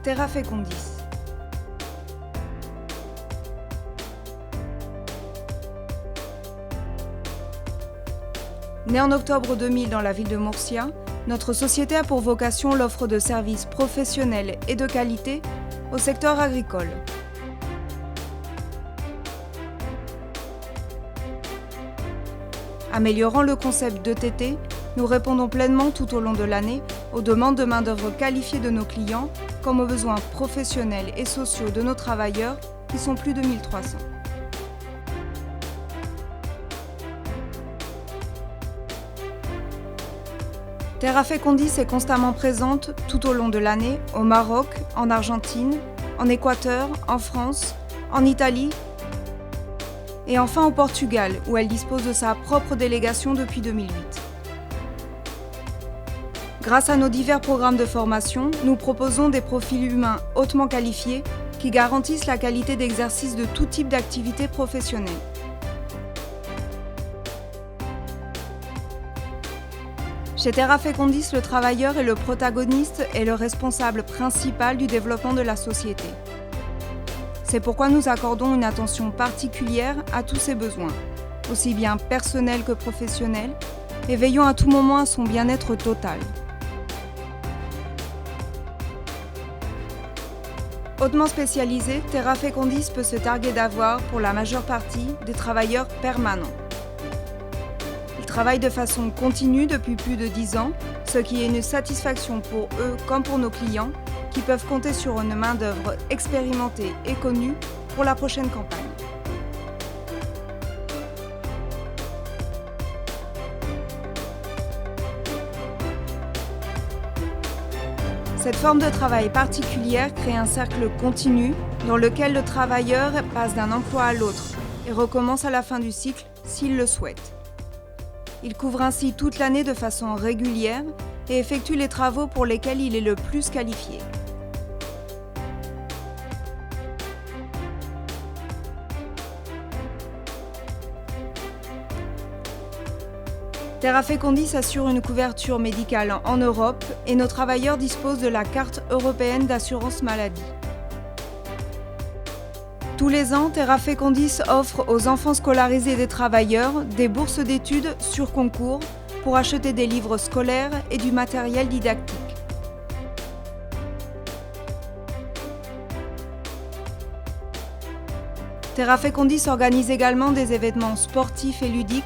Terra Fecundis. Née en octobre 2000 dans la ville de Murcia, notre société a pour vocation l'offre de services professionnels et de qualité au secteur agricole. Améliorant le concept d'ETT, nous répondons pleinement tout au long de l'année aux demandes de main-d'œuvre qualifiée de nos clients, comme aux besoins professionnels et sociaux de nos travailleurs, qui sont plus de 1300. Terra Fecundis est constamment présente tout au long de l'année au Maroc, en Argentine, en Équateur, en France, en Italie et enfin au Portugal, où elle dispose de sa propre délégation depuis 2008. Grâce à nos divers programmes de formation, nous proposons des profils humains hautement qualifiés qui garantissent la qualité d'exercice de tout type d'activité professionnelle. Chez Terra Fecundis, le travailleur est le protagoniste et le responsable principal du développement de la société. C'est pourquoi nous accordons une attention particulière à tous ses besoins, aussi bien personnels que professionnels, et veillons à tout moment à son bien-être total. Hautement spécialisé, Terra Fecundis peut se targuer d'avoir, pour la majeure partie, des travailleurs permanents. Ils travaillent de façon continue depuis plus de 10 ans, ce qui est une satisfaction pour eux comme pour nos clients, qui peuvent compter sur une main-d'œuvre expérimentée et connue pour la prochaine campagne. Cette forme de travail particulière crée un cercle continu dans lequel le travailleur passe d'un emploi à l'autre et recommence à la fin du cycle s'il le souhaite. Il couvre ainsi toute l'année de façon régulière et effectue les travaux pour lesquels il est le plus qualifié. Terra Fecundis assure une couverture médicale en Europe et nos travailleurs disposent de la carte européenne d'assurance maladie. Tous les ans, Terra Fecundis offre aux enfants scolarisés des travailleurs des bourses d'études sur concours pour acheter des livres scolaires et du matériel didactique. Terra Fecundis organise également des événements sportifs et ludiques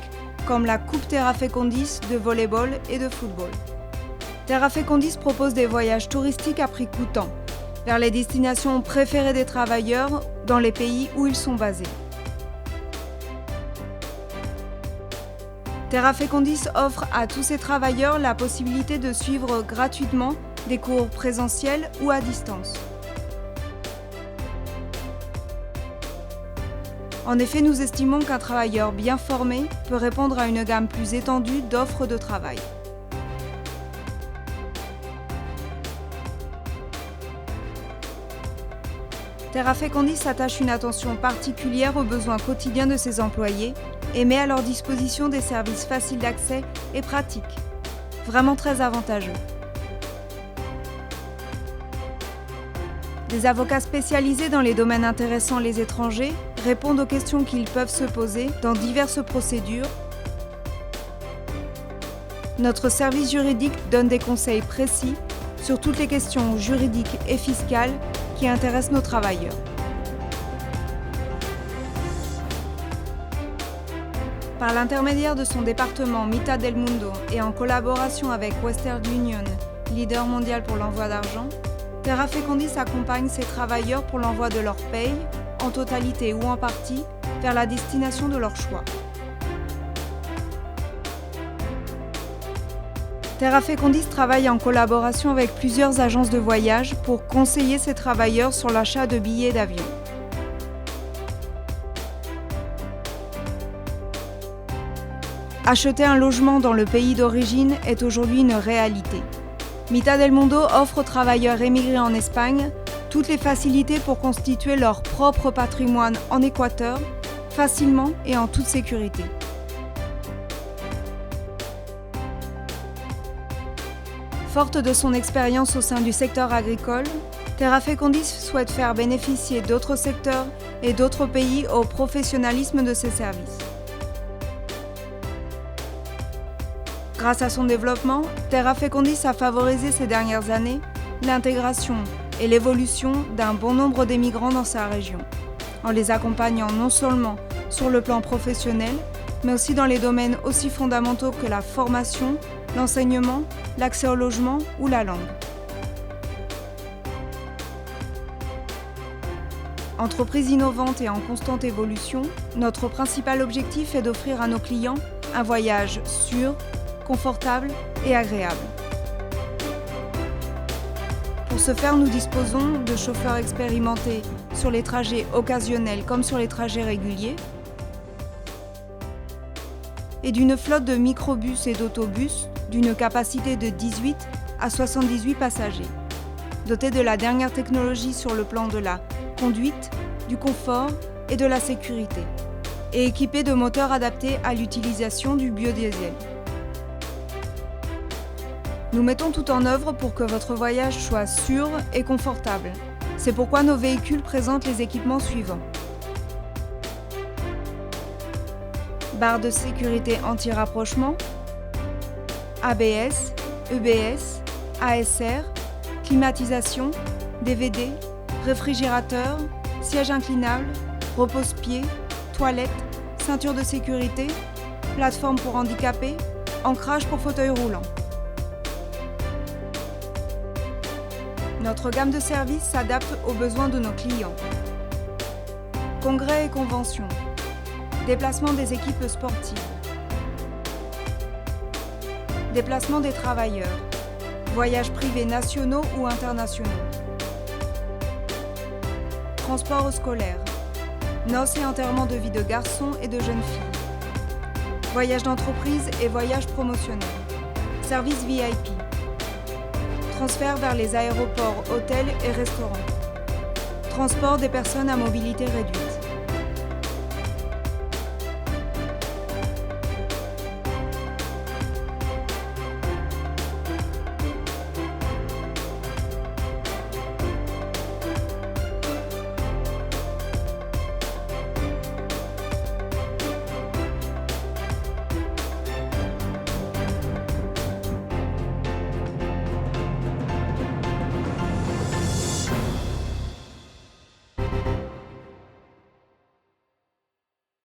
comme la Coupe Terra Fecundis de volley-ball et de football. Terra Fecundis propose des voyages touristiques à prix coûtant vers les destinations préférées des travailleurs dans les pays où ils sont basés. Terra Fecundis offre à tous ces travailleurs la possibilité de suivre gratuitement des cours présentiels ou à distance. En effet, nous estimons qu'un travailleur bien formé peut répondre à une gamme plus étendue d'offres de travail. Terra Fecundis attache une attention particulière aux besoins quotidiens de ses employés et met à leur disposition des services faciles d'accès et pratiques, vraiment très avantageux. Des avocats spécialisés dans les domaines intéressant les étrangers répondent aux questions qu'ils peuvent se poser dans diverses procédures. Notre service juridique donne des conseils précis sur toutes les questions juridiques et fiscales qui intéressent nos travailleurs. Par l'intermédiaire de son département Mitad del Mundo et en collaboration avec Western Union, leader mondial pour l'envoi d'argent, Terra Fecundis accompagne ses travailleurs pour l'envoi de leur paye, en totalité ou en partie, vers la destination de leur choix. Terra Fecundis travaille en collaboration avec plusieurs agences de voyage pour conseiller ses travailleurs sur l'achat de billets d'avion. Acheter un logement dans le pays d'origine est aujourd'hui une réalité. Mitad del Mundo offre aux travailleurs émigrés en Espagne toutes les facilités pour constituer leur propre patrimoine en Équateur, facilement et en toute sécurité. Forte de son expérience au sein du secteur agricole, Terra Fecundis souhaite faire bénéficier d'autres secteurs et d'autres pays au professionnalisme de ses services. Grâce à son développement, Terra Fecundis a favorisé ces dernières années l'intégration et l'évolution d'un bon nombre d'émigrants dans sa région, en les accompagnant non seulement sur le plan professionnel, mais aussi dans les domaines aussi fondamentaux que la formation, l'enseignement, l'accès au logement ou la langue. Entreprise innovante et en constante évolution, notre principal objectif est d'offrir à nos clients un voyage sûr, confortable et agréable. Pour ce faire, nous disposons de chauffeurs expérimentés sur les trajets occasionnels comme sur les trajets réguliers et d'une flotte de microbus et d'autobus d'une capacité de 18 à 78 passagers, dotés de la dernière technologie sur le plan de la conduite, du confort et de la sécurité, et équipés de moteurs adaptés à l'utilisation du biodiesel. Nous mettons tout en œuvre pour que votre voyage soit sûr et confortable. C'est pourquoi nos véhicules présentent les équipements suivants. Barre de sécurité anti-rapprochement, ABS, EBS, ASR, climatisation, DVD, réfrigérateur, siège inclinable, repose-pied, toilette, ceinture de sécurité, plateforme pour handicapés, ancrage pour fauteuil roulant. Notre gamme de services s'adapte aux besoins de nos clients. Congrès et conventions, déplacement des équipes sportives, déplacement des travailleurs, voyages privés nationaux ou internationaux, transport scolaire, noces et enterrements de vie de garçons et de jeunes filles, voyages d'entreprise et voyages promotionnels, services VIP, transfert vers les aéroports, hôtels et restaurants, transport des personnes à mobilité réduite.